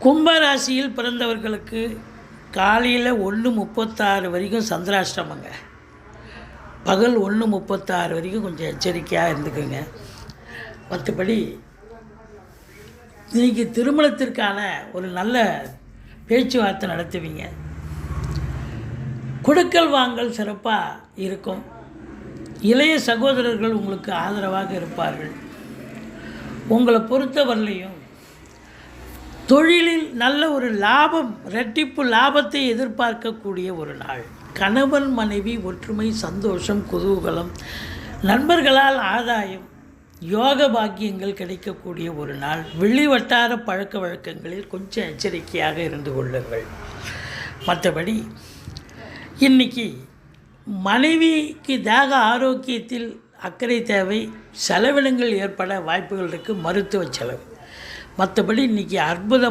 கும்பராசியில் பிறந்தவர்களுக்கு காலையில் 1:36 வரைக்கும் சந்திராஷ்டமங்க. பகல் 1:36 வரைக்கும் கொஞ்சம் எச்சரிக்கையாக இருந்துக்குங்க. மற்றபடி இன்றைக்கி திருமணத்திற்கான ஒரு நல்ல பேச்சுவார்த்தை நடத்துவீங்க. கொடுக்கல் வாங்கல் சிறப்பாக இருக்கும். இளைய சகோதரர்கள் உங்களுக்கு ஆதரவாக இருப்பார்கள். உங்களை பொறுத்தவரையிலையும் தொழிலில் நல்ல ஒரு லாபம், இரட்டிப்பு லாபத்தை எதிர்பார்க்கக்கூடிய ஒரு நாள். கணவன் மனைவி ஒற்றுமை, சந்தோஷம், குதூகலம், நண்பர்களால் ஆதாயம், யோக பாக்கியங்கள் கிடைக்கக்கூடிய ஒரு நாள். வெளி வட்டார பழக்க வழக்கங்களில் கொஞ்சம் எச்சரிக்கையாக இருந்து கொள்ளுங்கள். மற்றபடி இன்றைக்கி மனைவிக்கு தேக ஆரோக்கியத்தில் அக்கறை தேவை. செலவினங்கள் ஏற்பட வாய்ப்புகள் இருக்குது, மருத்துவ செலவு. மற்றபடி இன்றைக்கி அற்புதம்.